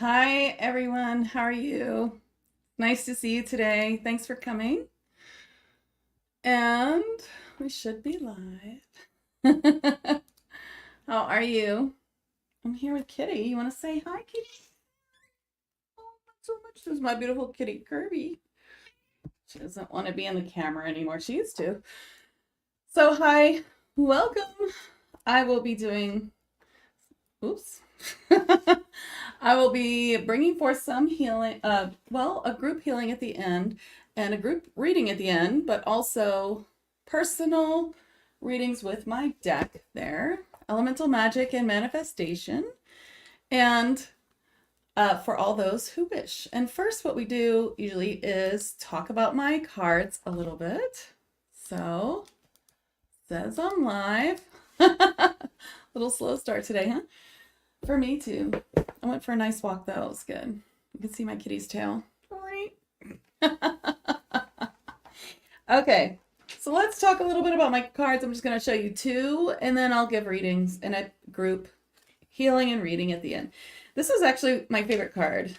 Hi, everyone. How are you? Nice to see you today. Thanks for coming. And we should be live. How are you? I'm here with Kitty. You want to say hi, Kitty? Oh, not so much. This is my beautiful kitty, Kirby. She doesn't want to be in the camera anymore. She used to. So, hi. Welcome. I will be doing. Oops. I will be bringing forth some healing, a group healing at the end and a group reading at the end, but also personal readings with my deck there, Elemental Magic and Manifestation, and for all those who wish. And first, what we do usually is talk about my cards a little bit. So, says I'm live. Little slow start today, huh? For me too. I went for a nice walk though. It was good. You can see my kitty's tail. Okay, so let's talk a little bit about my cards. I'm just going to show you two, and then I'll give readings in a group healing and reading at the end. This is actually my favorite card.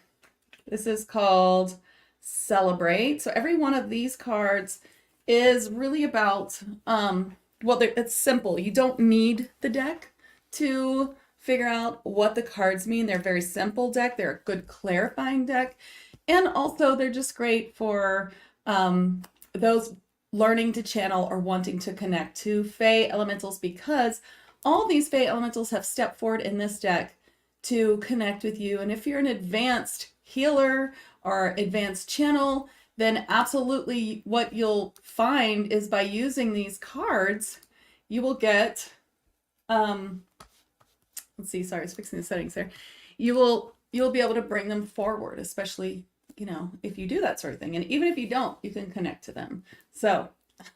This is called Celebrate. So every one of these cards is really about, it's simple. You don't need the deck to figure out what the cards mean. They're a very simple deck. They're a good clarifying deck. And also they're just great for those learning to channel or wanting to connect to Fae Elementals, because all these Fae Elementals have stepped forward in this deck to connect with you. And if you're an advanced healer or advanced channel, then absolutely what you'll find is by using these cards, you will get, let's see, sorry, I was fixing the settings there. You'll be able to bring them forward, especially, if you do that sort of thing. And even if you don't, you can connect to them. So,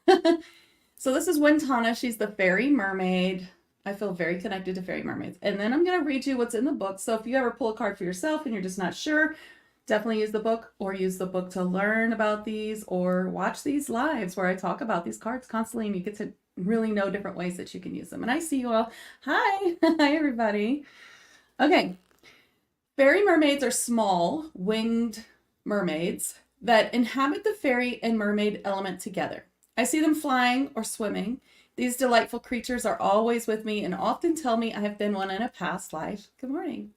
so this is Wintana. She's the fairy mermaid. I feel very connected to fairy mermaids. And then I'm going to read you what's in the book. So if you ever pull a card for yourself and you're just not sure, definitely use the book, or use the book to learn about these, or watch these lives where I talk about these cards constantly and you get to really know different ways that you can use them. And I see you all. Hi. Hi, everybody. Okay. Fairy mermaids are small, winged mermaids that inhabit the fairy and mermaid element together. I see them flying or swimming. These delightful creatures are always with me and often tell me I have been one in a past life. Good morning.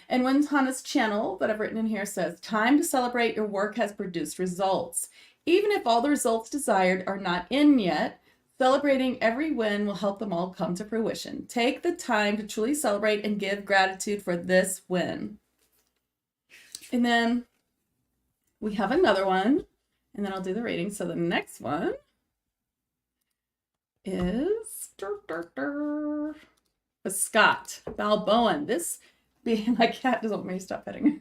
And when Hana's channel that I've written in here says, time to celebrate, your work has produced results. Even if all the results desired are not in yet, celebrating every win will help them all come to fruition. Take the time to truly celebrate and give gratitude for this win. And then we have another one, and then I'll do the rating. So the next one is Scott Balboan. This being, my cat doesn't want me to stop petting her.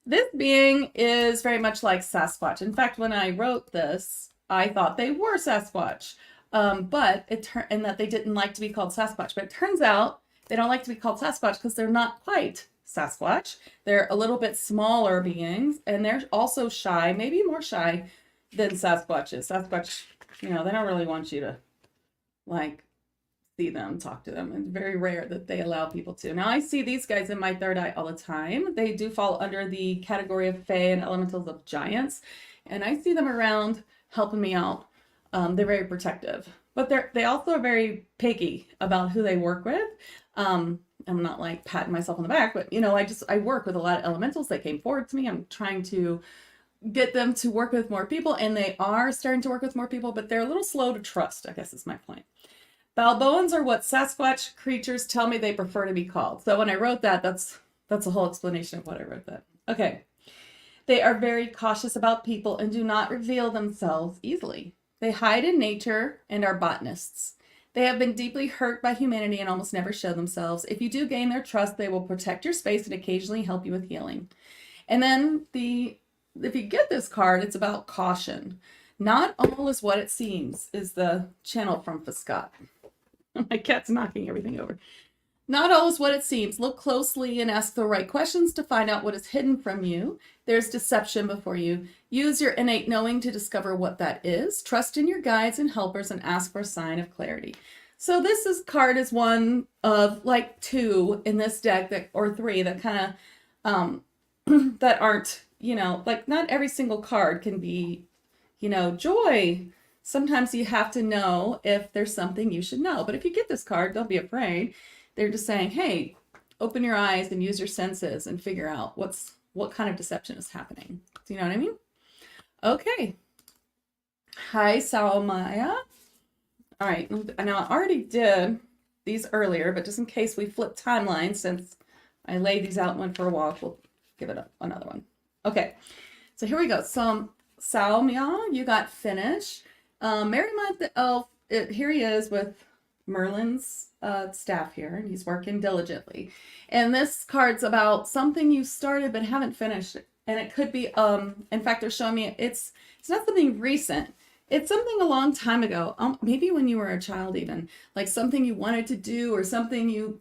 This being is very much like Sasquatch. In fact, when I wrote this, I thought they were Sasquatch, but and that they didn't like to be called Sasquatch. But it turns out they don't like to be called Sasquatch because they're not quite Sasquatch. They're a little bit smaller beings, and they're also shy, maybe more shy than Sasquatch is. Sasquatch, they don't really want you to see them, talk to them. It's very rare that they allow people to. Now I see these guys in my third eye all the time. They do fall under the category of Fae and Elementals of Giants, and I see them around helping me out. They're very protective, but they also are very picky about who they work with. I'm not patting myself on the back, but I work with a lot of elementals that came forward to me. I'm trying to get them to work with more people, and they are starting to work with more people, but they're a little slow to trust, I guess is my point. Balboans are what Sasquatch creatures tell me they prefer to be called. So when I wrote that, that's a whole explanation of what I wrote that. Okay. They are very cautious about people and do not reveal themselves easily. They hide in nature and are botanists. They have been deeply hurt by humanity and almost never show themselves. If you do gain their trust, they will protect your space and occasionally help you with healing. And then if you get this card, it's about caution. Not all is what it seems is the channel from Scott. My cat's knocking everything over. Not all is what it seems. Look closely and ask the right questions to find out what is hidden from you. There's deception before you. Use your innate knowing to discover what that is. Trust in your guides and helpers and ask for a sign of clarity. So card is one of two in this deck or three that kind that aren't, like not every single card can be, joy. Sometimes you have to know if there's something you should know. But if you get this card, don't be afraid. They're just saying, hey, open your eyes and use your senses and figure out what kind of deception is happening. Do you know what I mean? Okay. Hi, Salmaya. All right. Now I already did these earlier, but just in case we flip timelines, since I laid these out one for a walk, we'll give it another one. Okay. So here we go. So Salmia, you got finished. Merrymount the elf, here he is with Merlin's staff here, and he's working diligently. And this card's about something you started but haven't finished. And it could be, in fact, they're showing me it's not something recent. It's something a long time ago, maybe when you were a child even, like something you wanted to do or something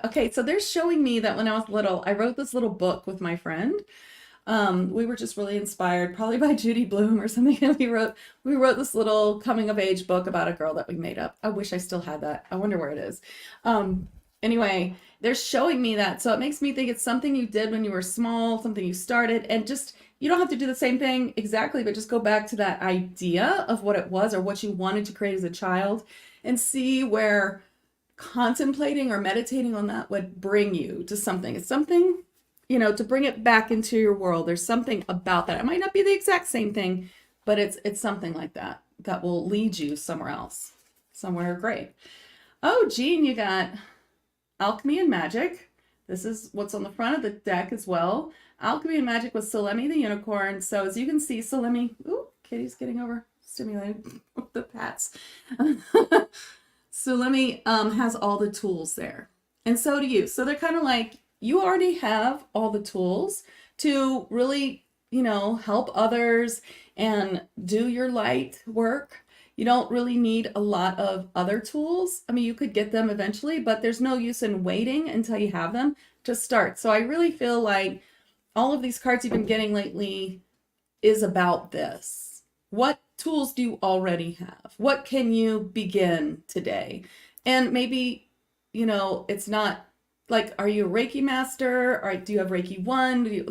okay, so they're showing me that when I was little, I wrote this little book with my friend. We were just really inspired, probably by Judy Blume or something. And we wrote this little coming of age book about a girl that we made up. I wish I still had that. I wonder where it is. Anyway, they're showing me that. So it makes me think it's something you did when you were small, something you started, and just, you don't have to do the same thing exactly, but just go back to that idea of what it was or what you wanted to create as a child and see where contemplating or meditating on that would bring you to something. It's something, to bring it back into your world. There's something about that. It might not be the exact same thing, but it's something like that will lead you somewhere else, somewhere great. Oh, Jean, you got Alchemy and Magic. This is what's on the front of the deck as well. Alchemy and Magic with Salemi the Unicorn. So as you can see, Salemi, ooh, Kitty's getting overstimulated with the pats. Salemi has all the tools there. And so do you. So they're kind of like, you already have all the tools to really, help others and do your light work. You don't really need a lot of other tools. I mean, you could get them eventually, but there's no use in waiting until you have them to start. So I really feel like all of these cards you've been getting lately is about this. What tools do you already have? What can you begin today? And maybe, it's not like, are you a Reiki master? Or do you have Reiki 1? Do you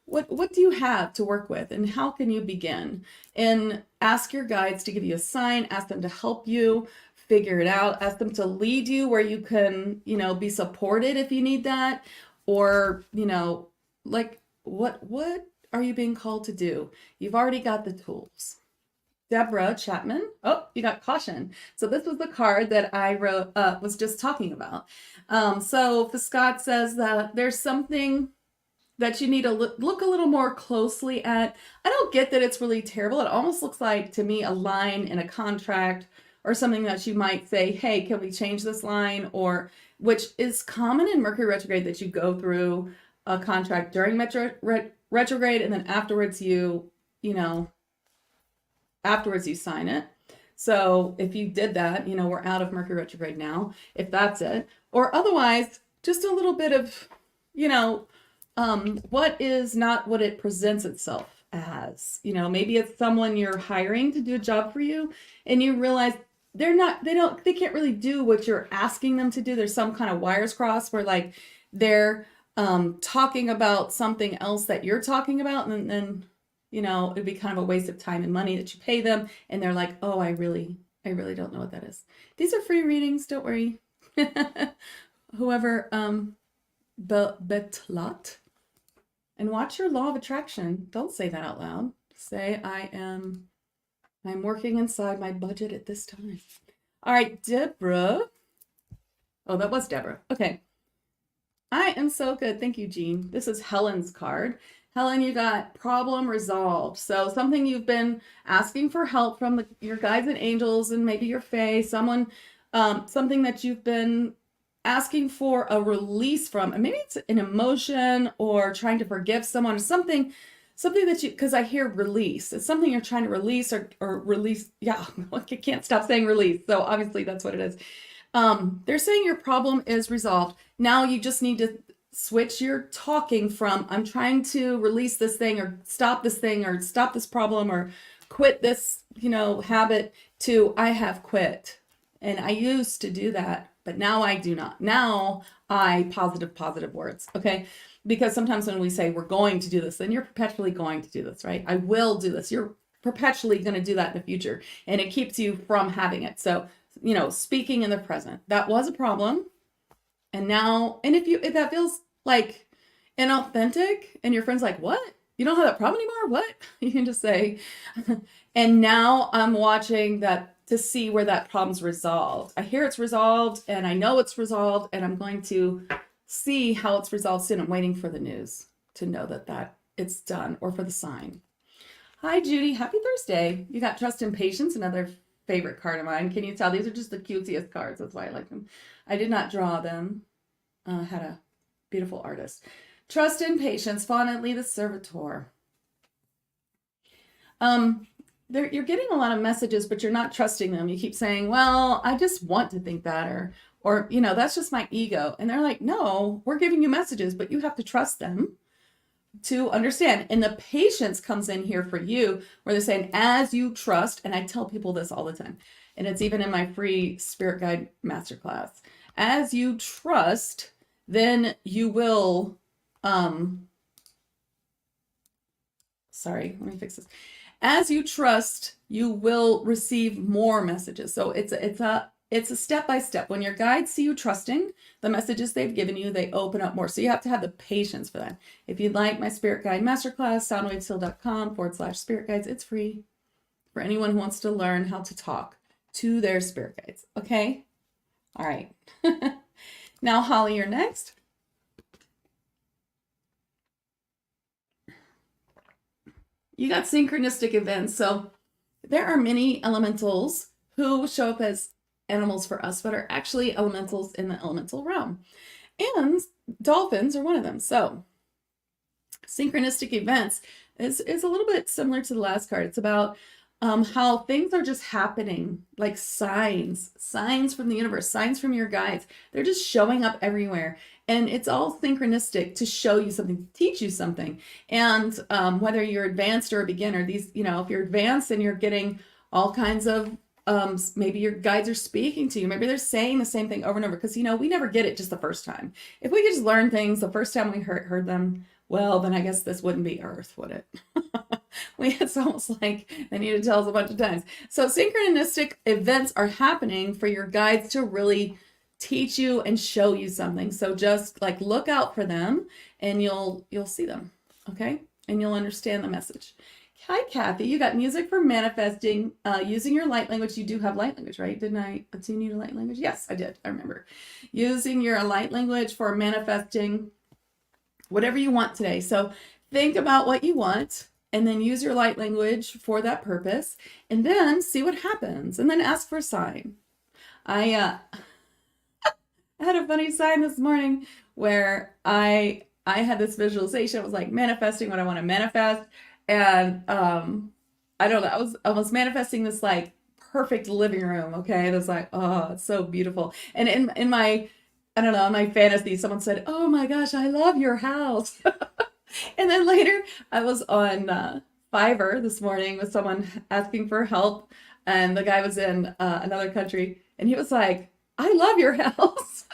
what do you have to work with, and how can you begin? And ask your guides to give you a sign, ask them to help you figure it out, ask them to lead you where you can, be supported if you need that, or, what are you being called to do? You've already got the tools. Deborah Chapman. Oh, you got Caution. So this was the card that I was just talking about. So Fiscott says that there's something that you need to look a little more closely at. I don't get that it's really terrible. It almost looks like, to me, a line in a contract or something that you might say, hey, can we change this line? Or, which is common in Mercury retrograde, that you go through a contract during retrograde, and then afterwards you sign it. So if you did that, we're out of Mercury retrograde now, if that's it. Or otherwise, just a little bit of, what is not what it presents itself as. Maybe it's someone you're hiring to do a job for you, and you realize they can't really do what you're asking them to do. There's some kind of wires crossed where like they're talking about something else that you're talking about, and then it'd be kind of a waste of time and money that you pay them, and they're like, oh, I really don't know what that is. These are free readings, don't worry. Whoever Betlot. And watch your law of attraction. Don't say that out loud. Say, I'm working inside my budget at this time. All right, Deborah. Oh, that was Deborah. Okay. I am so good. Thank you, Jean. This is Helen's card. Helen, you got problem resolved. So something you've been asking for help from your guides and angels, and maybe your Fae, something that you've been asking for a release from, and maybe it's an emotion or trying to forgive someone, or something that you, because I hear release. It's something you're trying to release or release. Yeah, I can't stop saying release. So obviously that's what it is. They're saying your problem is resolved. Now you just need to switch your talking from, I'm trying to release this thing, or stop this thing, or stop this problem, or quit this, habit, to I have quit. And I used to do that but now I do not. Now I positive words, okay? Because sometimes when we say we're going to do this, then you're perpetually going to do this, right? I will do this. You're perpetually going to do that in the future, and it keeps you from having it. So, you know, speaking in the present, that was a problem. And now, and if that feels like inauthentic and your friend's like, what? You don't have that problem anymore? What? You can just say, and now I'm watching that to see where that problem's resolved. I hear it's resolved and I know it's resolved, and I'm going to see how it's resolved soon. I'm waiting for the news to know that it's done, or for the sign. Hi, Judy. Happy Thursday. You got Trust and Patience, another favorite card of mine. Can you tell? These are just the cutest cards. That's why I like them. I did not draw them. Had a beautiful artist. Trust and Patience, fondly the servitor. You're getting a lot of messages, but you're not trusting them. You keep saying, well, I just want to think that, or, you know, that's just my ego. And they're like, no, we're giving you messages, but you have to trust them to understand. And the patience comes in here for you, where they're saying, as you trust, and I tell people this all the time, and it's even in my free Spirit Guide Masterclass, as you trust, then you will, sorry, let me fix this. As you trust, you will receive more messages. So it's a step by step. When your guides see you trusting the messages they've given you, they open up more. So you have to have the patience for that. If you'd like my Spirit Guide Masterclass, soundwavesil.com/spirit guides, it's free for anyone who wants to learn how to talk to their spirit guides. Okay? All right. Now, Holly, you're next. You got synchronistic events. So there are many elementals who show up as animals for us, but are actually elementals in the elemental realm. And dolphins are one of them. So synchronistic events is a little bit similar to the last card. It's about how things are just happening, like signs from the universe, signs from your guides. They're just showing up everywhere. And it's all synchronistic to show you something, to teach you something. And whether you're advanced or a beginner, these, you know, if you're advanced and you're getting all kinds of, maybe your guides are speaking to you. Maybe they're saying the same thing over and over, because, you know, we never get it just the first time. If we could just learn things the first time we heard them, well, then I guess this wouldn't be Earth, would it? It's almost like they need to tell us a bunch of times. So synchronistic events are happening for your guides to really teach you and show you something. So just like look out for them, and you'll see them, okay? And you'll understand the message. Hi, Kathy. You got music for manifesting, using your light language. You do have light language, right? Didn't I attune you to light language? Yes, I did. I remember. Using your light language for manifesting whatever you want today. So think about what you want, and then use your light language for that purpose, and then see what happens, and then ask for a sign. I had a funny sign this morning where I had this visualization. It was like manifesting what I want to manifest. And I don't know, I was manifesting this like perfect living room. Okay. It was like, oh, it's so beautiful. And in my, I don't know, in my fantasy, someone said, oh my gosh, I love your house. And then later I was on Fiverr this morning with someone asking for help. And the guy was in another country, and he was like, I love your house.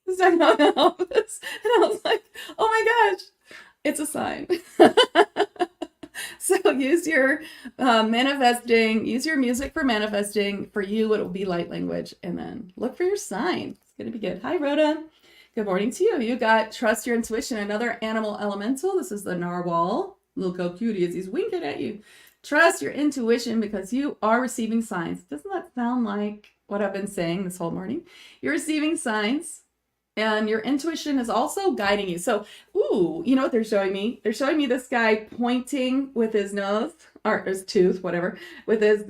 He's talking about the office. And I was like, oh my gosh, it's a sign. So use your manifesting, use your music for manifesting. For you, it will be light language. And then look for your sign. It's going to be good. Hi, Rhoda. Good morning to you. You got trust your intuition, another animal elemental. This is the narwhal. Look how cute he is. He's winking at you. Trust your intuition, because you are receiving signs. Doesn't that sound like what I've been saying this whole morning? You're receiving signs, and your intuition is also guiding you. So, ooh, you know what they're showing me? They're showing me this guy pointing with his nose, or his tooth, whatever, with his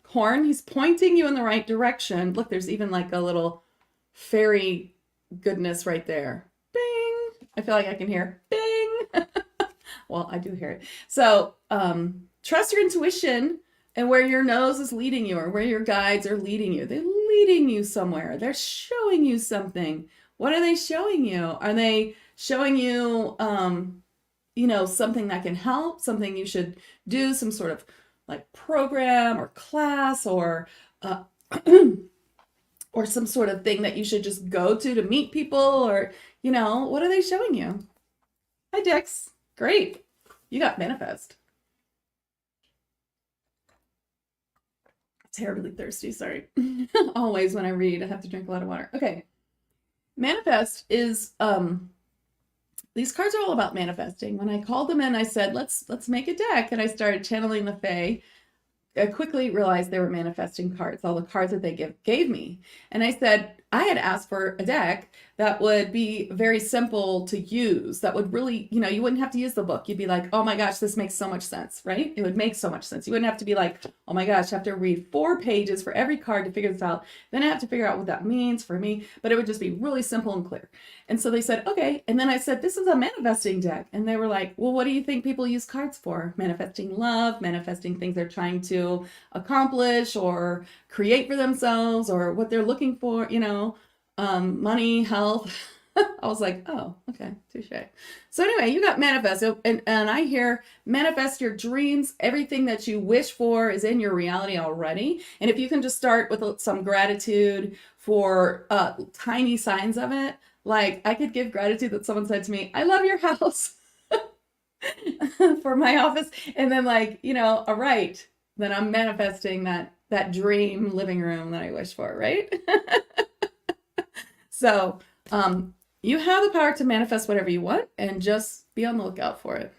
horn. He's pointing you in the right direction. Look, there's even like a little fairy goodness right there. Bing! I feel like I can hear bing. Well, I do hear it. So, trust your intuition and where your nose is leading you, or where your guides are leading you. They're leading you somewhere. They're showing you something. What are they showing you? Are they showing you, you know, something that can help, something you should do, some sort of like program or class, or or some sort of thing that you should just go to meet people, or, what are they showing you? Hi, Dix. Great. You got manifest. Terribly thirsty, sorry. Always when I read, I have to drink a lot of water. Okay. Manifest is, these cards are all about manifesting. When I called them in, I said, let's make a deck. And I started channeling the Fae. I quickly realized they were manifesting cards, all the cards that they gave me. And I said, I had asked for a deck that would be very simple to use, that would really, you wouldn't have to use the book. You'd be like, oh my gosh, this makes so much sense, right? It would make so much sense. You wouldn't have to be like, oh my gosh, I have to read 4 pages for every card to figure this out. Then I have to figure out what that means for me. But it would just be really simple and clear. And so they said, okay. And then I said, this is a manifesting deck. And they were like, well, what do you think people use cards for? Manifesting love, manifesting things they're trying to accomplish or create for themselves, or what they're looking for, money, health. I was like, oh, okay, touche. So anyway, you got manifest, and I hear manifest your dreams. Everything that you wish for is in your reality already. And if you can just start with some gratitude for tiny signs of it, like I could give gratitude that someone said to me, I love your house for my office. And then all right, then I'm manifesting that dream living room that I wish for, right? So you have the power to manifest whatever you want, and just be on the lookout for it.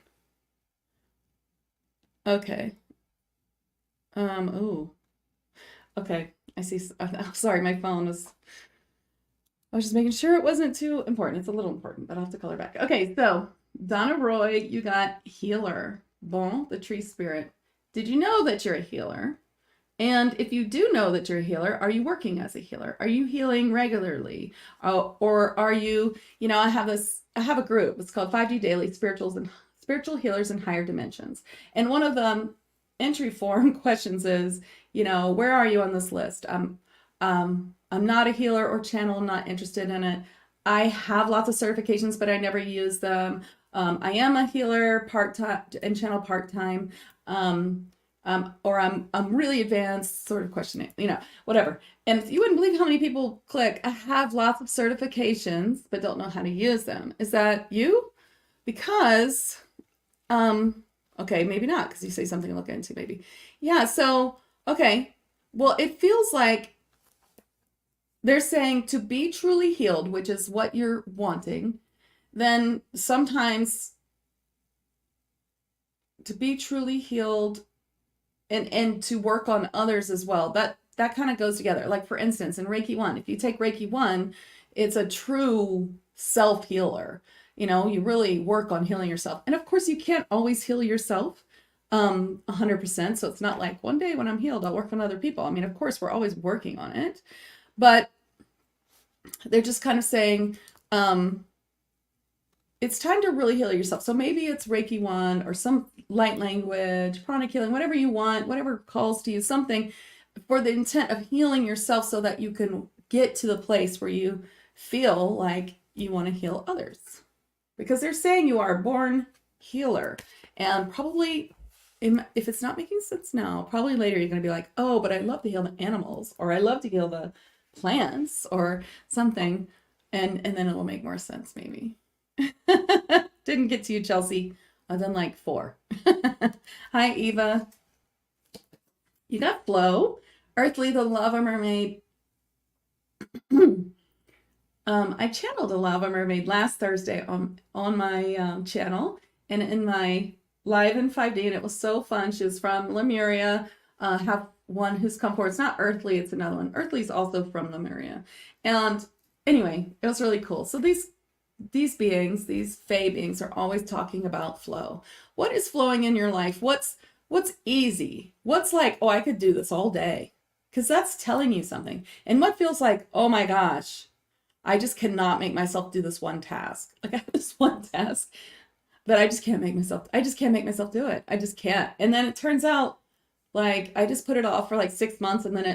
Okay. Ooh. Okay. I see. Sorry, my phone was. I was just making sure it wasn't too important. It's a little important, but I'll have to color back. Okay, so Donna Roy, you got healer. Bon, the tree spirit. Did you know that you're a healer? And if you do know that you're a healer, are you working as a healer? Are you healing regularly? Or are you, I have a group. It's called 5D Daily Spiritual Healers in Higher Dimensions. And one of the entry form questions is, where are you on this list? I'm not a healer or channel. I'm not interested in it. I have lots of certifications, but I never use them. I am a healer part-time and channel part-time. Or I'm really advanced, sort of questioning, whatever. And you wouldn't believe how many people click, I have lots of certifications, but don't know how to use them. Is that you? Because, okay, maybe not, because you say something to look into, maybe. Yeah, so, okay. Well, it feels like they're saying to be truly healed, which is what you're wanting, then sometimes to be truly healed and to work on others as well. That kind of goes together. Like for instance, in Reiki 1, if you take Reiki 1, it's a true self-healer. You really work on healing yourself. And of course you can't always heal yourself 100%. So it's not like one day when I'm healed, I'll work on other people. I mean, of course we're always working on it, but they're just kind of saying, it's time to really heal yourself. So maybe it's Reiki 1 or some light language, pranic healing, whatever you want, whatever calls to you, something for the intent of healing yourself so that you can get to the place where you feel like you want to heal others. Because they're saying you are a born healer. And probably, if it's not making sense now, probably later you're going to be like, oh, but I love to heal the animals, or I love to heal the plants or something. And then it will make more sense maybe. Didn't get to you, Chelsea. I've done like 4. Hi, Eva. You got Flow. Earthly, the Lava Mermaid. I channeled a Lava Mermaid last Thursday on my channel and in my live in 5D, and it was so fun. She was from Lemuria. Have one who's come forward. It's not Earthly, it's another one. Earthly's also from Lemuria. And anyway, it was really cool. So these beings, these Fae beings, are always talking about flow. What is flowing in your life? What's easy? What's like, oh, I could do this all day? Because that's telling you something. And what feels like, oh my gosh, I just cannot make myself do this one task. Like I have this one task that I just can't make myself do it. I just can't. And then it turns out like I just put it off for like 6 months, and then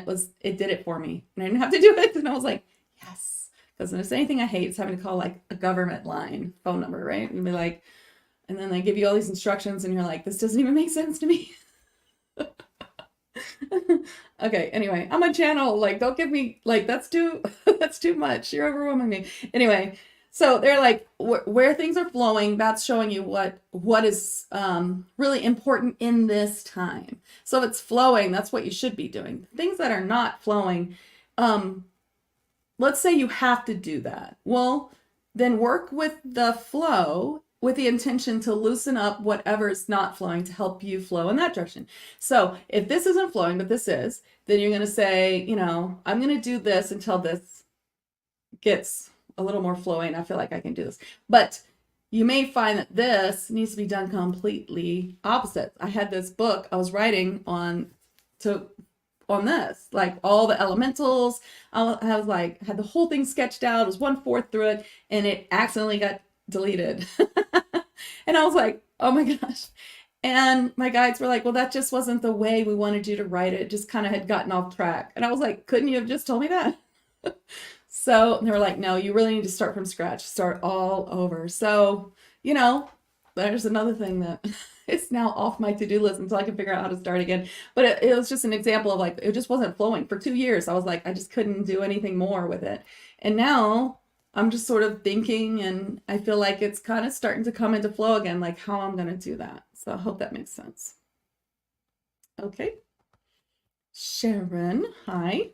it did it for me. And I didn't have to do it. And I was like, yes. Because if there's anything I hate, it's having to call like a government line phone number, right? And be like, and then they give you all these instructions and you're like, this doesn't even make sense to me. Okay, anyway, I'm a channel. Like, don't give me, like, that's too, that's too much. You're overwhelming me. Anyway, so they're like, where things are flowing, that's showing you what is really important in this time. So if it's flowing, that's what you should be doing. Things that are not flowing, um, let's say you have to do that. Well, then work with the flow with the intention to loosen up whatever's not flowing to help you flow in that direction. So if this isn't flowing, but this is, then you're going to say, you know, I'm going to do this until this gets a little more flowing. I feel like I can do this. But you may find that this needs to be done completely opposite. I had this book I was writing on this, like all the elementals. I was like, had the whole thing sketched out. It was 1/4 through it, and it accidentally got deleted. And I was like, oh my gosh. And my guides were like, well, that just wasn't the way we wanted you to write it. It just kind of had gotten off track. And I was like, couldn't you have just told me that? So they were like, no, you really need to start from scratch, start all over. So, you know, there's another thing that it's now off my to-do list until I can figure out how to start again. But it was just an example of like, it just wasn't flowing for 2 years. I was like, I just couldn't do anything more with it. And now I'm just sort of thinking, and I feel like it's kind of starting to come into flow again, like how I'm going to do that. So I hope that makes sense. Okay. Sharon, hi.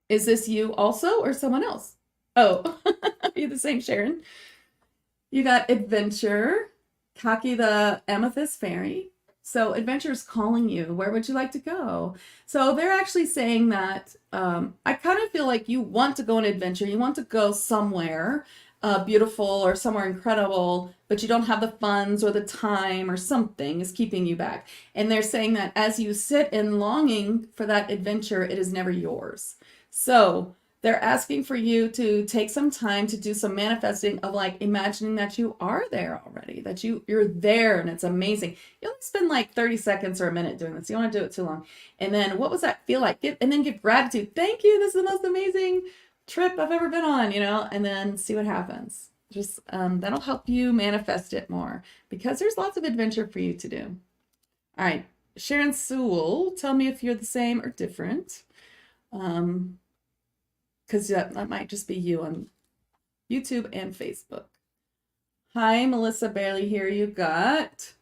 Is this you also or someone else? Oh, are you the same Sharon? You got adventure, Kaki the amethyst fairy. So adventure is calling you. Where would you like to go? So they're actually saying that I kind of feel like you want to go on an adventure. You want to go somewhere beautiful or somewhere incredible, but you don't have the funds or the time or something is keeping you back. And they're saying that as you sit in longing for that adventure, it is never yours. So they're asking for you to take some time to do some manifesting of like imagining that you are there already, that you're there and it's amazing. You only spend like 30 seconds or a minute doing this. You don't want to do it too long. And then what was that feel like? And then give gratitude. Thank you. This is the most amazing trip I've ever been on, you know, and then see what happens. Just that'll help you manifest it more because there's lots of adventure for you to do. All right. Sharon Sewell, tell me if you're the same or different. Because that might just be you on YouTube and Facebook. Hi, Melissa, barely here. You got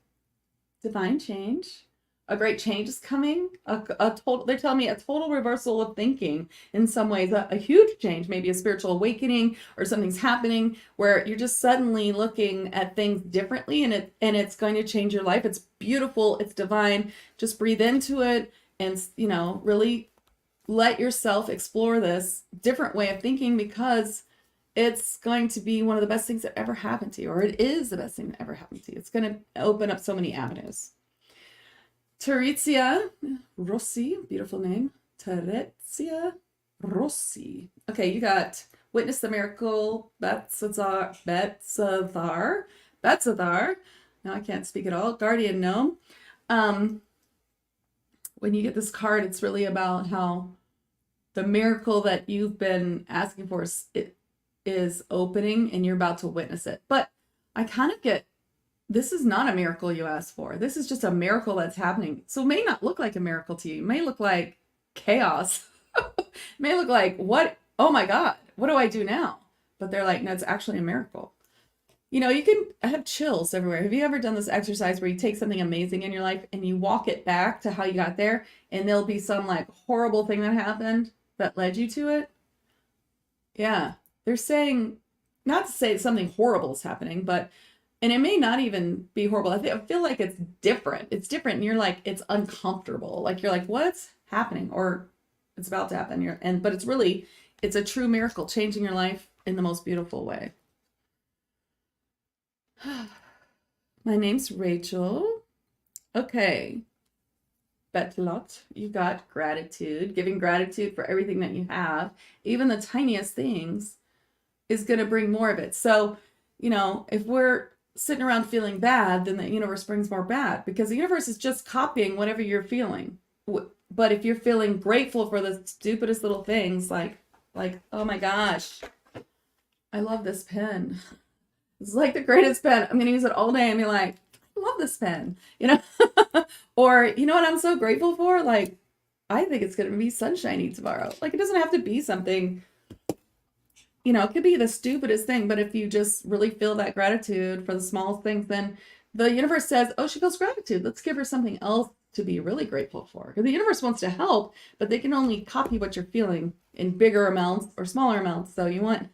divine change. A great change is coming. They're telling me a total reversal of thinking in some ways, a huge change, maybe a spiritual awakening or something's happening where you're just suddenly looking at things differently and it's going to change your life. It's beautiful. It's divine. Just breathe into it and, you know, really let yourself explore this different way of thinking because it's going to be one of the best things that ever happened to you, or it is the best thing that ever happened to you. It's going to open up so many avenues. Terizia Rossi, beautiful name. Terizia Rossi. Okay, you got Witness the Miracle, Betsazar. Now I can't speak at all. Guardian Gnome. When you get this card, it's really about how the miracle that you've been asking for is opening and you're about to witness it. But I kind of get, this is not a miracle you asked for. This is just a miracle that's happening. So it may not look like a miracle to you. It may look like chaos. It may look like, what? Oh my God, what do I do now? But they're like, no, it's actually a miracle. You know, I have chills everywhere. Have you ever done this exercise where you take something amazing in your life and you walk it back to how you got there and there'll be some like horrible thing that happened that led you to it? Yeah. They're saying, not to say something horrible is happening, but, and it may not even be horrible. I feel like it's different. It's different. And you're like, it's uncomfortable. Like, you're like, what's happening? Or it's about to happen. But it's a true miracle, changing your life in the most beautiful way. My name's Rachel. Okay. Betlot, you got gratitude. Giving gratitude for everything that you have, even the tiniest things, is going to bring more of it. So, you know, if we're sitting around feeling bad, then the universe brings more bad because the universe is just copying whatever you're feeling. But if you're feeling grateful for the stupidest little things, like, oh my gosh, I love this pen. It's like the greatest pen. I'm going to use it all day and be like, I love this pen, or you know what I'm so grateful for? Like, I think it's going to be sunshiny tomorrow. Like, it doesn't have to be something, it could be the stupidest thing, but if you just really feel that gratitude for the smallest things, then the universe says, oh, she feels gratitude. Let's give her something else to be really grateful for. Because the universe wants to help, but they can only copy what you're feeling in bigger amounts or smaller amounts. So you want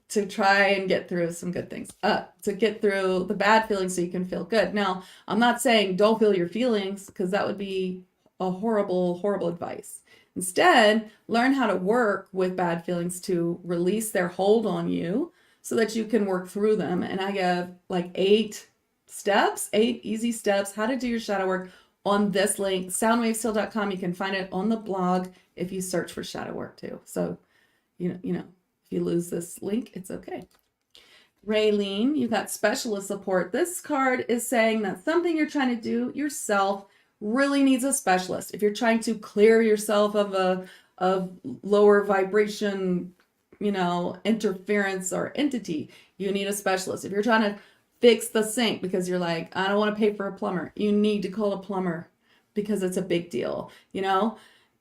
to try and get through some good things, to get through the bad feelings so you can feel good. Now, I'm not saying don't feel your feelings, because that would be a horrible, horrible advice. Instead, learn how to work with bad feelings to release their hold on you so that you can work through them. And I give like 8 easy steps, how to do your shadow work on this link, soundwavesteel.com. You can find it on the blog if you search for shadow work too. So, if you lose this link, it's okay. Raylene, you got specialist support. This card is saying that something you're trying to do yourself really needs a specialist. If you're trying to clear yourself of lower vibration, interference or entity, you need a specialist. If you're trying to fix the sink because you're like, I don't want to pay for a plumber, you need to call a plumber because it's a big deal,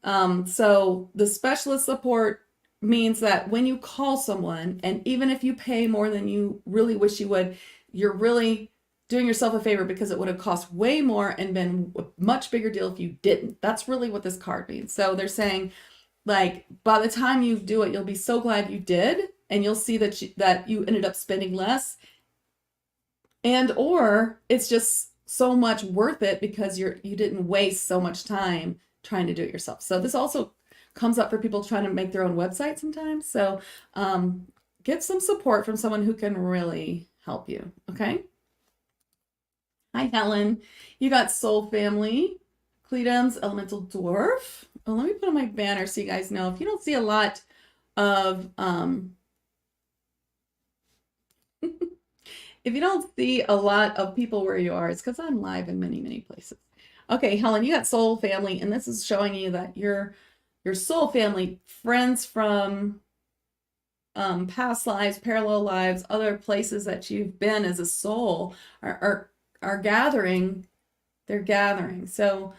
so the specialist support means that when you call someone, and even if you pay more than you really wish you would, you're really doing yourself a favor, because it would have cost way more and been a much bigger deal if you didn't. That's really what this card means. So they're saying, like, by the time you do it, you'll be so glad you did, and you'll see that you ended up spending less, and or it's just so much worth it because you didn't waste so much time trying to do it yourself. So this also comes up for people trying to make their own website sometimes. So get some support from someone who can really help you. Okay. Hi, Helen. You got Soul Family, Cledon's Elemental Dwarf. Oh, let me put on my banner so you guys know. If you don't see a lot of if you don't see a lot of people where you are, it's because I'm live in many, many places. Okay, Helen, you got Soul Family, and this is showing you that your soul family, friends from past lives, parallel lives, other places that you've been as a soul are gathering. They're gathering. So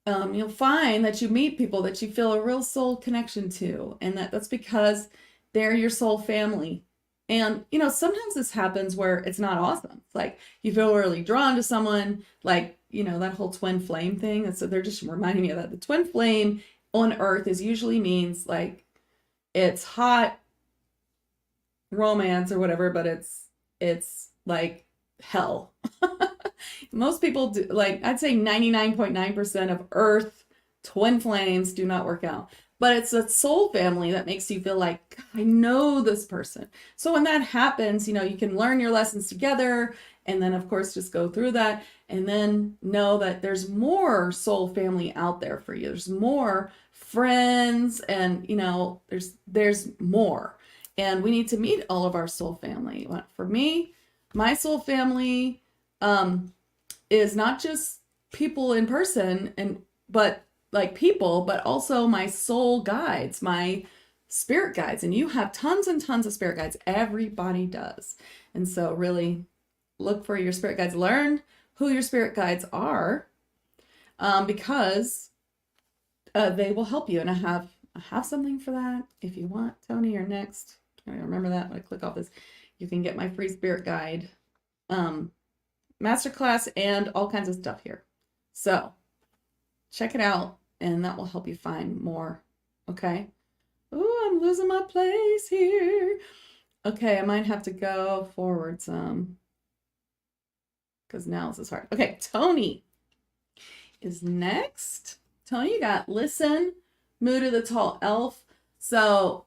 you'll find that you meet people that you feel a real soul connection to, and that's because they're your soul family. And sometimes this happens where it's not awesome. It's like you feel really drawn to someone, like that whole twin flame thing. And so they're just reminding me of that. The twin flame on Earth usually means like it's hot romance or whatever, but it's like hell. Most people do, like, I'd say 99.9% of Earth twin flames do not work out. But it's a soul family that makes you feel like, I know this person. So when that happens, you can learn your lessons together, and then of course just go through that, and then know that there's more soul family out there for you. There's more friends, and there's more. And we need to meet all of our soul family. For me, my soul family is not just people in person, but also my soul guides, my spirit guides. And you have tons and tons of spirit guides. Everybody does. And so really look for your spirit guides. Learn who your spirit guides are, because they will help you. And I have something for that. If you want, Tony, you're next. I remember that when I click off this, you can get my free spirit guide masterclass and all kinds of stuff here. So check it out, and that will help you find more. Okay. Oh, I'm losing my place here. Okay, I might have to go forward some, because now this is hard. Okay, Tony is next. Tony, you got Listen, Mood of the Tall Elf. So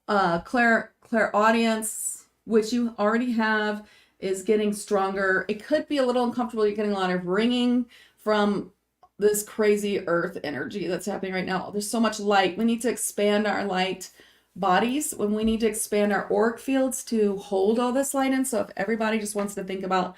clairaudience, which you already have, is getting stronger. It could be a little uncomfortable. You're getting a lot of ringing from this crazy earth energy that's happening right now. There's so much light. We need to expand our light bodies, when we need to expand our auric fields to hold all this light in. So if everybody just wants to think about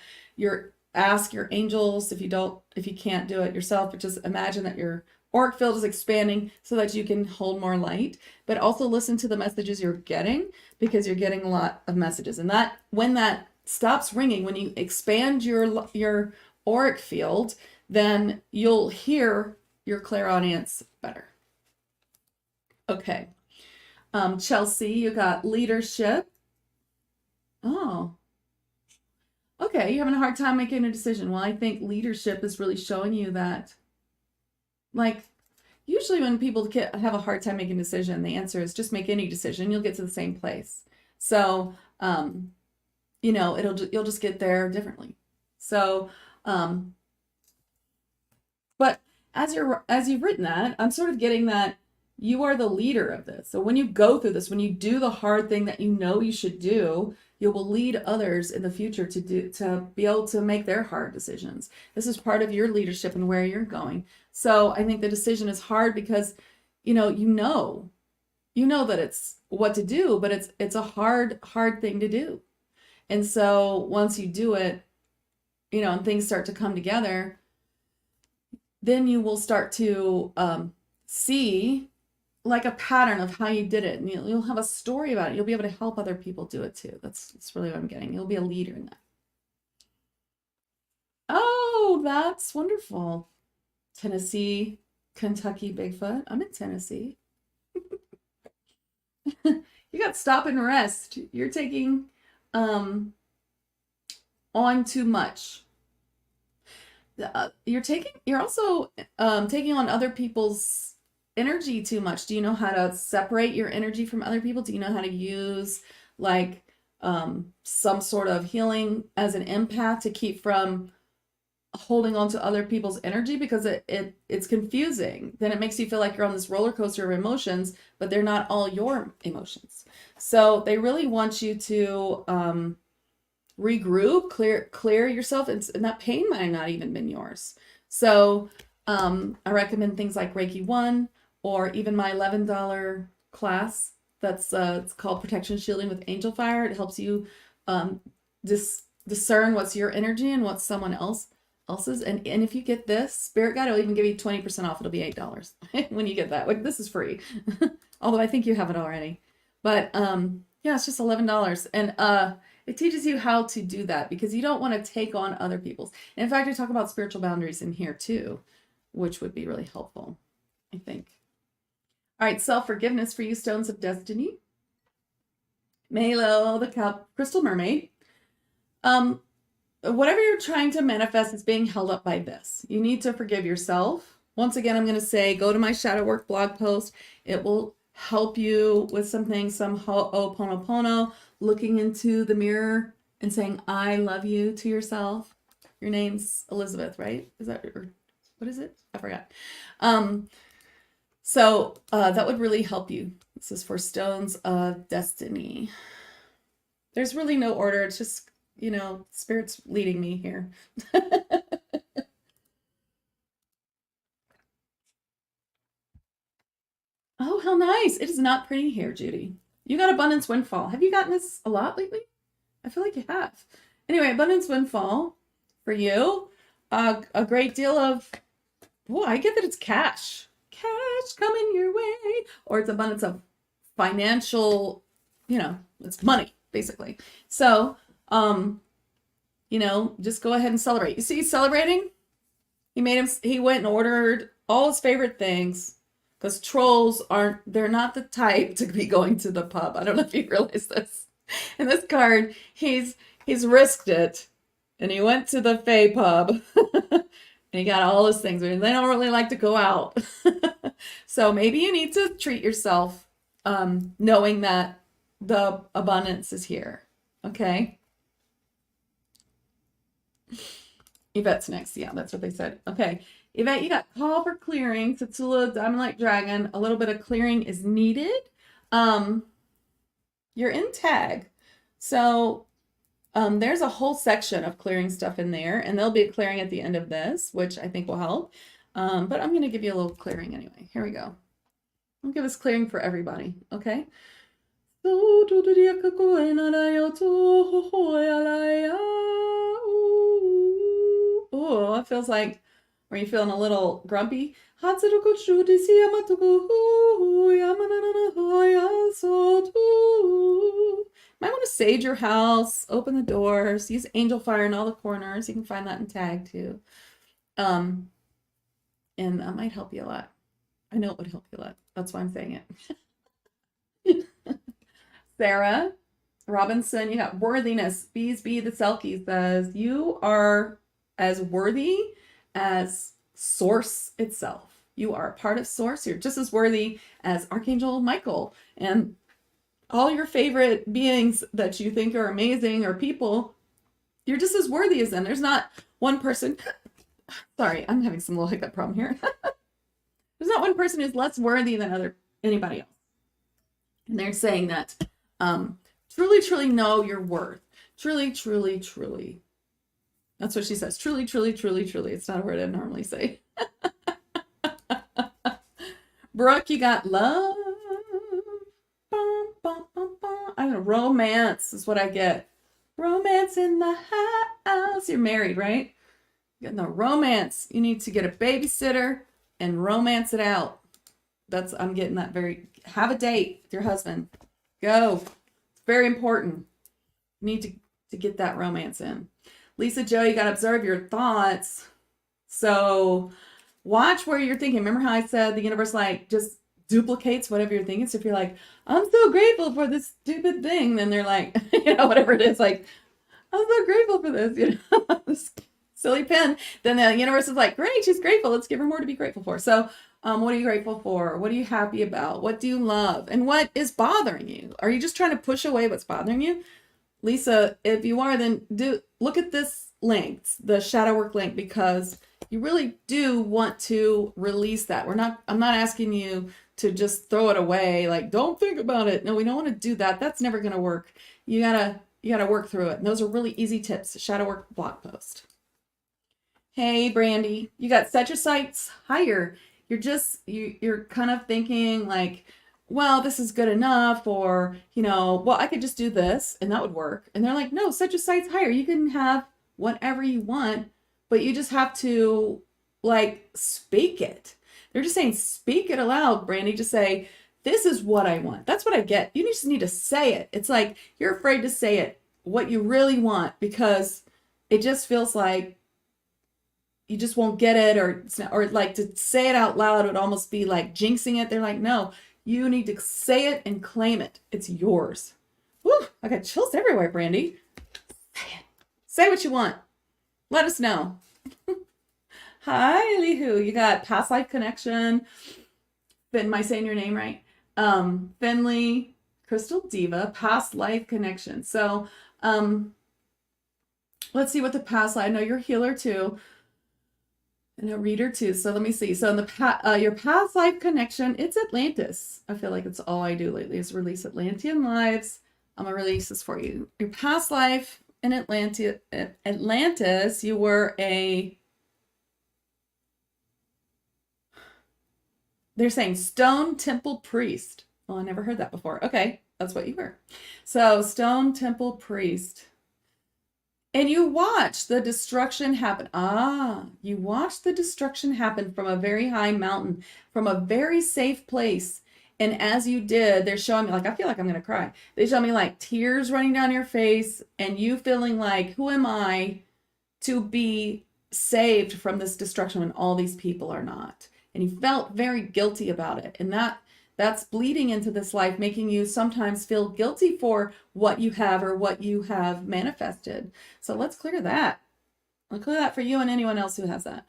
ask your angels, if you can't do it yourself, but just imagine that your auric field is expanding so that you can hold more light, but also listen to the messages you're getting, because you're getting a lot of messages. And that when that stops ringing, when you expand your auric field, then you'll hear your clairaudience better. Okay. Chelsea, you got leadership. Oh. Okay, you're having a hard time making a decision. Well, I think leadership is really showing you that, like, usually when people have a hard time making a decision, the answer is just make any decision. You'll get to the same place. So, you know, you'll just get there differently. So, but as you've written that, I'm sort of getting that you are the leader of this. So when you go through this, when you do the hard thing that you know you should do, you will lead others in the future to be able to make their hard decisions. This is part of your leadership and where you're going. So I think the decision is hard because, you know that it's what to do, but it's a hard thing to do. And so once you do it, you know, and things start to come together, then you will start to see like a pattern of how you did it, and you'll have a story about it. You'll be able to help other people do it too. That's really what I'm getting. You'll be a leader in that. Oh, that's wonderful. Tennessee, Kentucky, Bigfoot. I'm in Tennessee. You got stop and rest. You're taking on too much. You're also taking on other people's energy too much. Do you know how to separate your energy from other people? Do you know how to use like some sort of healing as an empath to keep from holding on to other people's energy? Because it's confusing. Then it makes you feel like you're on this roller coaster of emotions, but they're not all your emotions. So they really want you to regroup, clear yourself, and that pain might not even been yours. So I recommend things like Reiki 1, or even my $11 class that's it's called Protection Shielding with Angel Fire. It helps you discern what's your energy and what's someone else's. And if you get this, Spirit Guide will even give you 20% off. It'll be $8 when you get that. Like, this is free. Although I think you have it already. But yeah, it's just $11. And it teaches you how to do that, because you don't want to take on other people's. And in fact, I talk about spiritual boundaries in here too, which would be really helpful, I think. All right, self-forgiveness for you, Stones of Destiny. Melo, the Crystal Mermaid. Whatever you're trying to manifest is being held up by this. You need to forgive yourself. Once again, I'm going to say, go to my shadow work blog post. It will help you with some things, some ho'oponopono, looking into the mirror and saying, I love you to yourself. Your name's Elizabeth, right? Is that, or what is it? I forgot. So that would really help you. This is for Stones of Destiny. There's really no order. It's just, you know, Spirit's leading me here. Oh, how nice. It is not pretty here, Judy. You got Abundance Windfall. Have you gotten this a lot lately? I feel like you have. Anyway, Abundance Windfall for you. A great deal of, well, I get that it's cash. Cash coming your way. Or it's abundance of financial, you know, it's money, basically. So, you know, just go ahead and celebrate. You see, he's celebrating? He went and ordered all his favorite things, because trolls they're not the type to be going to the pub. I don't know if you realize this. In this card, he's risked it, and he went to the Fae pub, and he got all his things. They don't really like to go out. So maybe you need to treat yourself, knowing that the abundance is here. Okay? Yvette's next. Yeah, that's what they said. Okay. Yvette, you got call for clearing. Tatsula, Diamond Light Dragon. A little bit of clearing is needed. You're in tag. So there's a whole section of clearing stuff in there, and there'll be a clearing at the end of this, which I think will help. But I'm going to give you a little clearing anyway. Here we go. I'll give us clearing for everybody. Okay. Oh, it feels like Or are you feeling a little grumpy? Might want to sage your house, open the doors, use angel fire in all the corners. You can find that in tag too. And that might help you a lot. I know it would help you a lot. That's why I'm saying it. Sarah Robinson, you got worthiness. Bees Be the Selkie says, you are as worthy as Source itself. You are a part of Source. You're just as worthy as Archangel Michael and all your favorite beings that you think are amazing or people. You're just as worthy as them. There's not one person. Sorry, I'm having some little hiccup problem here. There's not one person who's less worthy than anybody else. And they're saying that truly, truly know your worth. Truly, truly, truly. That's what she says. Truly, truly, truly, truly. It's not a word I normally say. Brooke, you got love. Bum, bum, bum, bum. I don't know. Romance is what I get. Romance in the house. You're married, right? You got no romance. You need to get a babysitter and romance it out. I'm getting that have a date with your husband. Go. It's very important. You need to get that romance in. Lisa Joe, you got to observe your thoughts. So watch where you're thinking. Remember how I said the universe just duplicates whatever you're thinking? So if you're like, I'm so grateful for this stupid thing, then they're like, whatever it is, like, I'm so grateful for this, this silly pen. Then the universe is like, great, she's grateful. Let's give her more to be grateful for. So what are you grateful for? What are you happy about? What do you love? And what is bothering you? Are you just trying to push away what's bothering you? Lisa, if you are, then look at this link, the shadow work link, because you really do want to release that. I'm not asking you to just throw it away, like, don't think about it. No, we don't want to do that. That's never going to work. You gotta work through it. And those are really easy tips. Shadow work blog post. Hey, Brandy, you got set your sights higher. You're kind of thinking like, well, this is good enough, or, well, I could just do this and that would work. And they're like, no, set your sights higher. You can have whatever you want, but you just have to speak it. They're just saying, speak it aloud, Brandy. Just say, this is what I want. That's what I get. You just need to say it. It's like you're afraid to say it, what you really want, because it just feels like you just won't get it, or to say it out loud would almost be like jinxing it. They're like, no, you need to say it and claim it. It's yours. Woo, I got chills everywhere, Brandy. Say it. Say what you want. Let us know. Hi, Elihu. You got past life connection. Am I saying your name right? Finley, Crystal Diva, past life connection. So let's see what the past life. I know you're a healer too. And a reader too. So let me see. So in the your past life connection, it's Atlantis. I feel like it's all I do lately is release Atlantean lives. I'm gonna release this for you. Your past life in Atlantis, you were they're saying stone temple priest. Well, I never heard that before. Okay, that's what you were. So stone temple priest. And you watch the destruction happen. You watch the destruction happen from a very high mountain, from a very safe place. And as you did, they're showing me, I feel like I'm going to cry. They show me tears running down your face and you feeling like, who am I to be saved from this destruction when all these people are not? And you felt very guilty about it. And that's bleeding into this life, making you sometimes feel guilty for what you have or what you have manifested. So let's clear that. I'll clear that for you and anyone else who has that.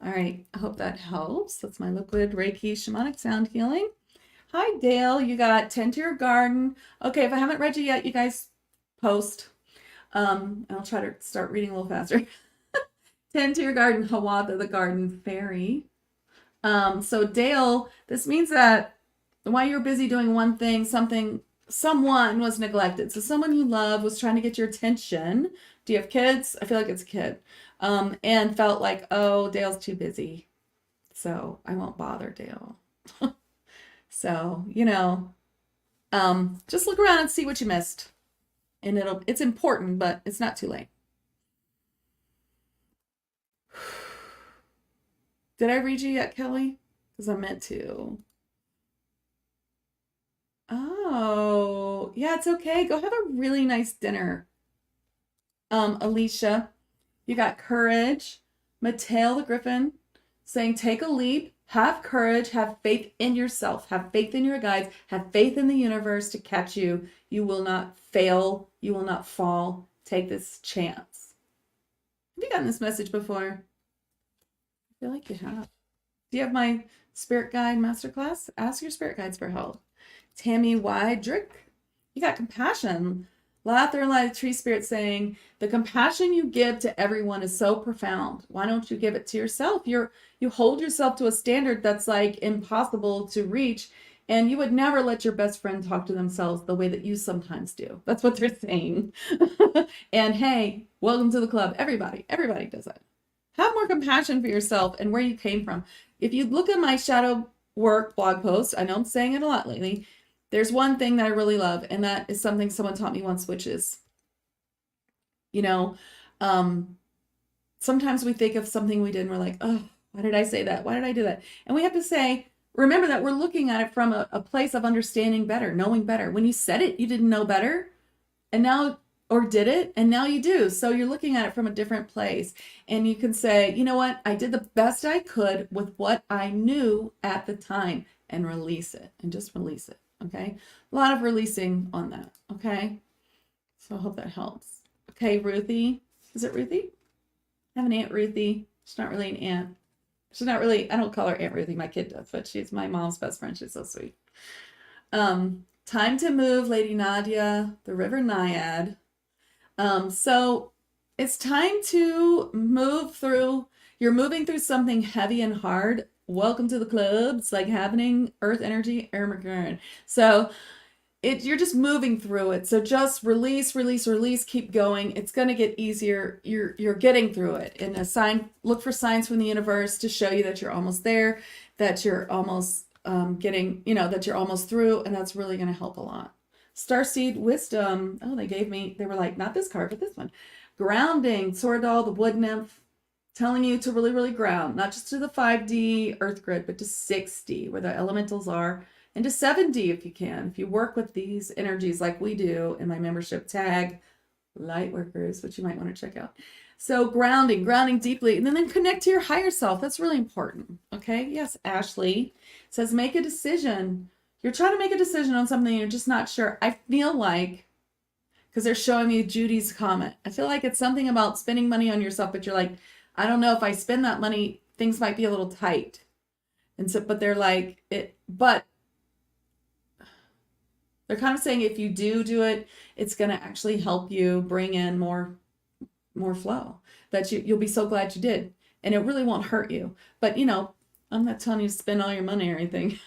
All right, I hope that helps. That's my liquid Reiki shamanic sound healing. Hi, Dale. You got tend to your garden. Okay, if I haven't read you yet, you guys post. I'll try to start reading a little faster. Tend to your garden. Hawatha, the garden fairy. So Dale, this means that while you're busy doing one thing, someone was neglected. So someone you love was trying to get your attention. Do you have kids? I feel like it's a kid. And felt like, oh, Dale's too busy, so I won't bother Dale. So, just look around and see what you missed. And it's important, but it's not too late. Did I read you yet, Kelly? Because I meant to. Oh, yeah, it's okay. Go have a really nice dinner. Alicia, you got courage. Mateo the Griffin saying, take a leap, have courage, have faith in yourself, have faith in your guides, have faith in the universe to catch you. You will not fail. You will not fall. Take this chance. Have you gotten this message before? I feel like you have. Do you have my Spirit Guide Masterclass? Ask your Spirit Guides for help. Tammy Wydrick, you got compassion. Lather and Light Tree Spirit saying, the compassion you give to everyone is so profound. Why don't you give it to yourself? You hold yourself to a standard that's like impossible to reach, and you would never let your best friend talk to themselves the way that you sometimes do. That's what they're saying. And hey, welcome to the club. Everybody does it. Have more compassion for yourself and where you came from. If you look at my shadow work blog post, I know I'm saying it a lot lately, there's one thing that I really love, and that is something someone taught me once, which is, sometimes we think of something we did and we're like, oh, why did I say that? Why did I do that? And we have to say, remember that we're looking at it from a place of understanding better, knowing better. When you said it, you didn't know better, and now, or did it, and now you do. So you're looking at it from a different place, and you can say, you know what? I did the best I could with what I knew at the time, and release it, and just release it. Okay, a lot of releasing on that. Okay, so I hope that helps. Okay, Ruthie, is it Ruthie? I have an Aunt Ruthie. She's not really an aunt. She's not really, I don't call her Aunt Ruthie, my kid does, but she's my mom's best friend. She's so sweet. Time to move, Lady Nadia, the River Naiad. So it's time to move through, you're moving through something heavy and hard. Welcome to the club. It's like happening, earth energy, air current. So you're just moving through it. So just release, keep going. It's going to get easier. You're getting through it. And look for signs from the universe to show you that you're almost there, that you're almost that you're almost through, and that's really going to help a lot. Starseed Wisdom. Oh, they were like, not this card, but this one. Grounding, Soradal, the Wood Nymph, telling you to really, really ground, not just to the 5D Earth grid, but to 6D, where the elementals are, and to 7D if you can. If you work with these energies like we do in my membership tag, Lightworkers, which you might want to check out. So grounding deeply, and then connect to your higher self. That's really important. Okay. Yes, Ashley says, make a decision. You're trying to make a decision on something, you're just not sure. I feel like, because they're showing me Judy's comment, I feel like it's something about spending money on yourself, but you're like, I don't know if I spend that money, things might be a little tight. And so, but they're like, but they're kind of saying if you do it, it's going to actually help you bring in more flow, that you'll be so glad you did. And it really won't hurt you. But, I'm not telling you to spend all your money or anything.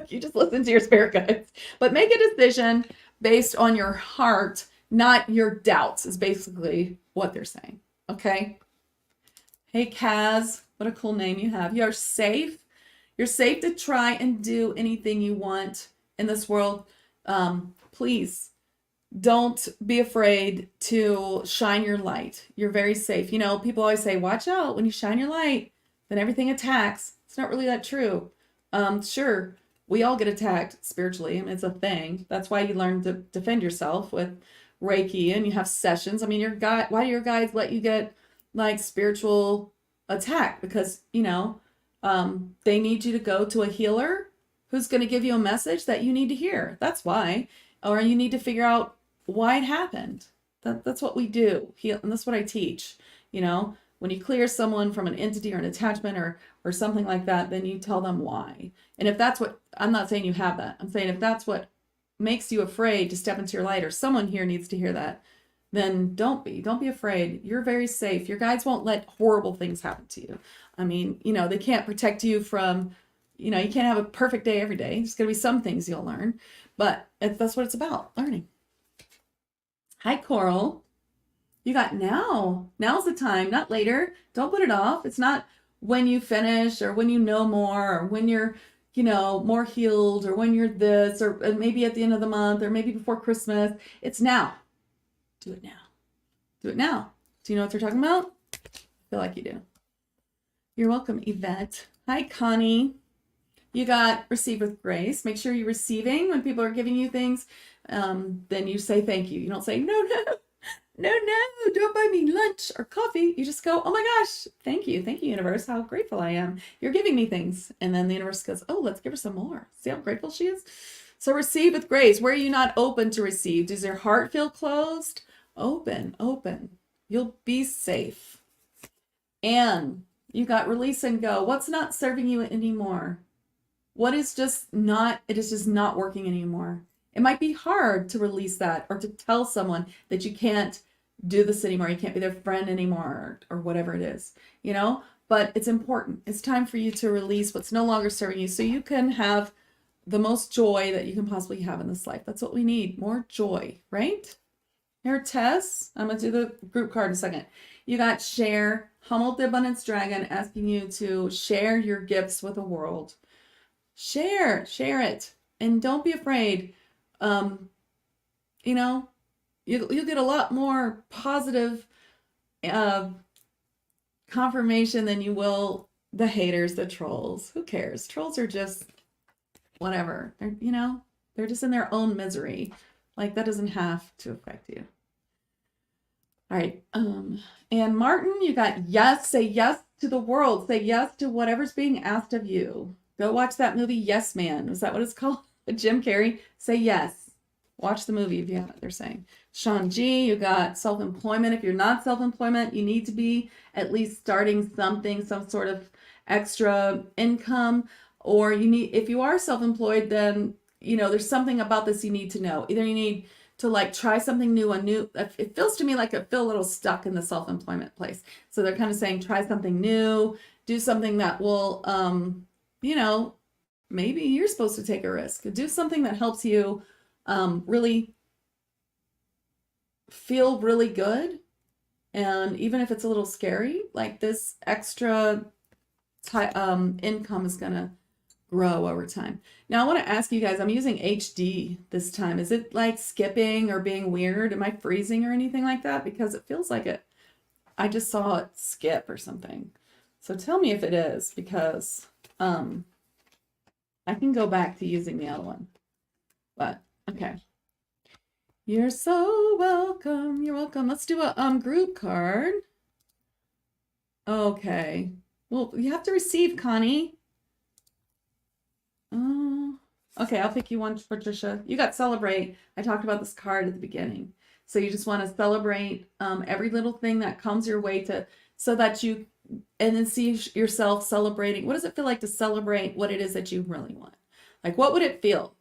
You just listen to your spirit guides. But make a decision based on your heart, not your doubts, is basically what they're saying. Okay? Hey, Kaz, what a cool name you have. You're safe. You're safe to try and do anything you want in this world. Please don't be afraid to shine your light. You're very safe. People always say, watch out, when you shine your light, then everything attacks. It's not really that true. Sure, we all get attacked spiritually. I mean, it's a thing. That's why you learn to defend yourself with Reiki, and you have sessions. I mean, why do your guides let you get like spiritual attack? Because they need you to go to a healer who's going to give you a message that you need to hear. That's why. Or you need to figure out why it happened. That's what we do. And that's what I teach. When you clear someone from an entity or an attachment or something like that, then you tell them why. And if that's what, I'm not saying you have that. I'm saying if that's what makes you afraid to step into your light, or someone here needs to hear that, then don't be afraid. You're very safe. Your guides won't let horrible things happen to you. I mean, they can't protect you from you know, you can't have a perfect day every day. There's going to be some things you'll learn, but that's what it's about, learning. Hi, Coral. You got now. Now's the time, not later. Don't put it off. It's not when you finish or when you know more or when you're, you know, more healed or when you're this or maybe at the end of the month or maybe before Christmas. It's now. Do it now. Do it now. Do you know what they're talking about? I feel like you do. You're welcome, Yvette. Hi, Connie. You got receive with grace. Make sure you're receiving when people are giving you things. Then you say thank you. You don't say, no, don't buy me lunch or coffee. You just go, oh my gosh, thank you, universe. How grateful I am. You're giving me things. And then the universe goes, oh, let's give her some more. See how grateful she is? So receive with grace. Where are you not open to receive? Does your heart feel closed? Open. You'll be safe. And you got release and go. What's not serving you anymore? What is just not, it is just not working anymore. It might be hard to release that or to tell someone that you can't do this anymore. You can't be their friend anymore or whatever it is, you know, but it's important. It's time for you to release what's no longer serving you so you can have the most joy that you can possibly have in this life. That's what we need. More joy, right? Here, Tess, I'm going to do the group card in a second. You got share, Humbled the Abundance Dragon asking you to share your gifts with the world. Share it. And don't be afraid. You know, you'll get a lot more positive confirmation than you will the haters, the trolls. Who cares? Trolls are just whatever. They're, you know, they're just in their own misery. Like that doesn't have to affect you. All right. And Martin, you got yes. Say yes to the world. Say yes to whatever's being asked of you. Go watch that movie, Yes Man. Is that what it's called? Jim Carrey. Say yes. Watch the movie if you haven't, they're saying. Sean G, you got self-employment. If you're not self-employment, you need to be at least starting something, some sort of extra income. Or you need, if you are self-employed, then, you know, there's something about this you need to know. Either you need to like try something new, it feels to me like I feel a little stuck in the self-employment place. So they're kind of saying, try something new, do something that will, you know, maybe you're supposed to take a risk. Do something that helps you really feel really good. And even if it's a little scary, like this extra income is going to grow over time. Now I want to ask you guys, I'm using HD this time. Is it like skipping or being weird? Am I freezing or anything like that? Because it feels like it. I just saw it skip or something. So tell me if it is, because I can go back to using the other one. But okay. You're so welcome. You're welcome. Let's do a group card. Okay. Well, you have to receive, Connie. Okay, I'll pick you one, Patricia. You got celebrate. I talked about this card at the beginning. So you just want to celebrate every little thing that comes your way so that you, and then see yourself celebrating. What does it feel like to celebrate what it is that you really want? Like, what would it feel?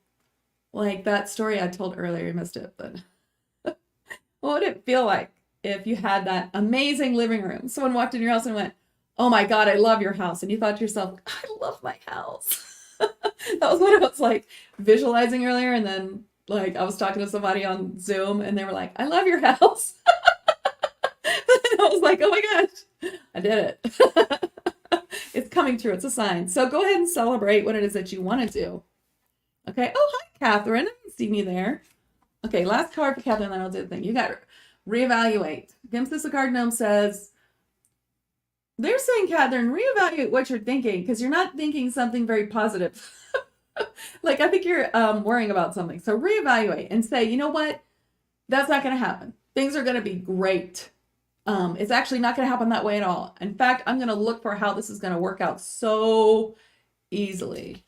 Like that story I told earlier, you missed it, but what would it feel like if you had that amazing living room? Someone walked in your house and went, oh my God, I love your house. And you thought to yourself, I love my house. That was what I was like visualizing earlier. And then like I was talking to somebody on Zoom and they were like, I love your house. And I was like, oh my gosh, I did it. It's coming true. It's a sign. So go ahead and celebrate what it is that you want to do. Okay. Oh, hi, Catherine. I haven't seen you there. Okay. Last card for Catherine, then I'll do the thing. You got reevaluate. Gimsis Card Gnome says, they're saying, Catherine, reevaluate what you're thinking because you're not thinking something very positive. Like, I think you're worrying about something. So reevaluate and say, you know what? That's not going to happen. Things are going to be great. It's actually not going to happen that way at all. In fact, I'm going to look for how this is going to work out so easily.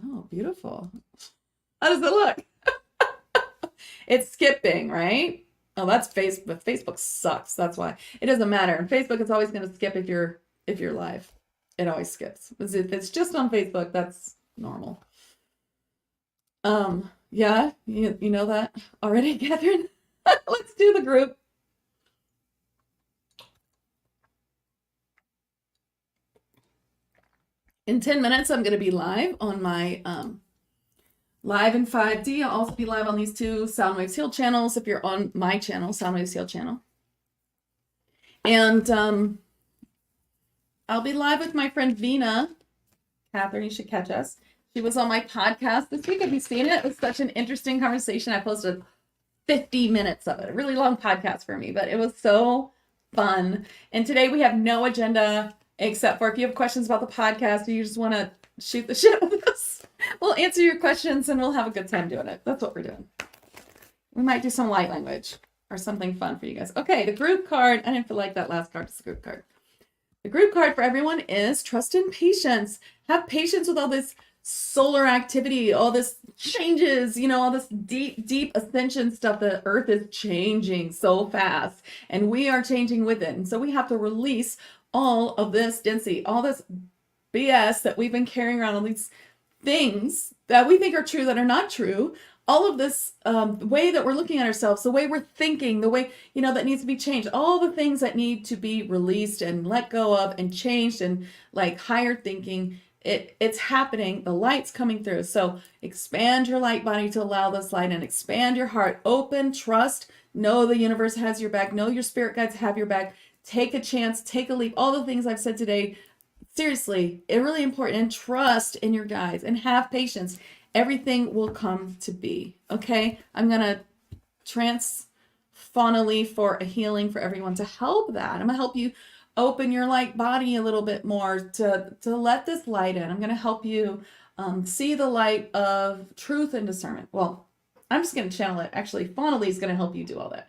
Oh, beautiful. How does it look? It's skipping, right? Oh, that's Facebook. Facebook sucks. That's why. It doesn't matter. In Facebook, it's always going to skip if you're live. It always skips. If it's just on Facebook, that's normal. Yeah, you know that already, Catherine? Let's do the group. In 10 minutes, I'm going to be live on my live in 5D. I'll also be live on these two Soundwaves Heal channels if you're on my channel, Soundwaves Heal channel. And I'll be live with my friend Vina. Catherine, you should catch us. She was on my podcast this week. Have you seen it? It was such an interesting conversation. I posted 50 minutes of it. A really long podcast for me, but it was so fun. And today we have no agenda except for if you have questions about the podcast or you just want to shoot the shit with us, we'll answer your questions and we'll have a good time doing it. That's what we're doing. We might do some light language or something fun for you guys. Okay, the group card. I didn't feel like that last card. It's the group card. The group card for everyone is trust and patience. Have patience with all this solar activity, all this changes, you know, all this deep ascension stuff. The earth is changing so fast and we are changing with it. And so we have to release all of this density, all this BS that we've been carrying around, all these things that we think are true that are not true. All of this way that we're looking at ourselves, the way we're thinking, the way, you know, that needs to be changed, all the things that need to be released and let go of and changed and like higher thinking. It's happening. The light's coming through. So expand your light body to allow this light and expand your heart. Open, trust, know the universe has your back. Know your spirit guides have your back. Take a chance, take a leap. All the things I've said today, seriously, it's really important. And trust in your guides and have patience. Everything will come to be. Okay? I'm going to transfaunally for a healing for everyone to help that. I'm going to help you open your light body a little bit more to let this light in. I'm going to help you see the light of truth and discernment. Well, I'm just going to channel it. Actually, faunally is going to help you do all that.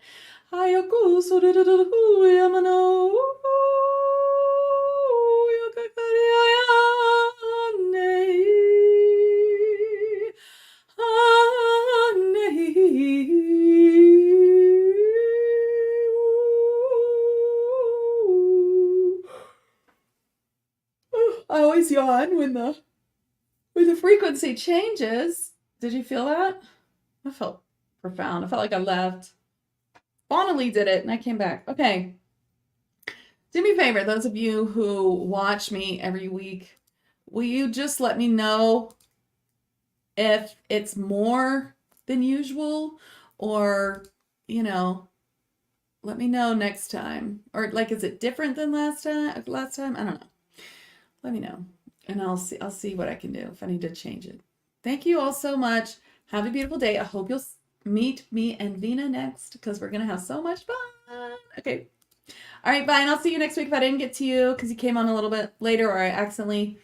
I always yawn when the frequency changes. Did you feel that? I felt profound. I felt like I left. Faunally did it and I came back. Okay. Do me a favor, those of you who watch me every week, will you just let me know if it's more than usual or, you know, let me know next time. Or like, is it different than last time? I don't know. Let me know and I'll see what I can do if I need to change it. Thank you all so much. Have a beautiful day. I hope you'll meet me and Vina next because we're going to have so much fun. Okay. All right. Bye. And I'll see you next week if I didn't get to you because you came on a little bit later or I accidentally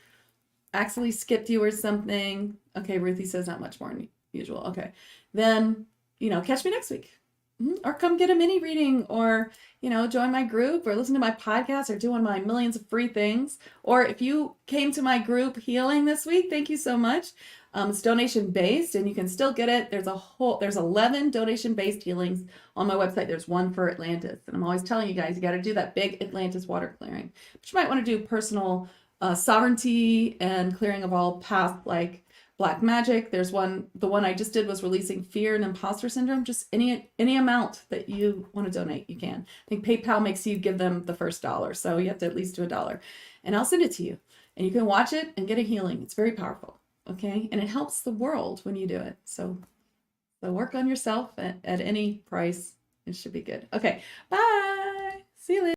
skipped you or something. Okay. Ruthie says not much more than usual. Okay. Then, you know, catch me next week. Or come get a mini reading or, you know, join my group or listen to my podcast or do one of my millions of free things. Or if you came to my group healing this week, thank you so much. It's donation based and you can still get it. There's 11 donation based healings on my website. There's one for Atlantis. And I'm always telling you guys, you got to do that big Atlantis water clearing. But you might want to do personal sovereignty and clearing of all past like black magic. There's one, the one I just did was releasing fear and imposter syndrome. Just any amount that you want to donate, you can. I think PayPal makes you give them the first $1. So you have to at least do $1 and I'll send it to you and you can watch it and get a healing. It's very powerful. Okay. And it helps the world when you do it. So work on yourself at any price. It should be good. Okay. Bye. See you later.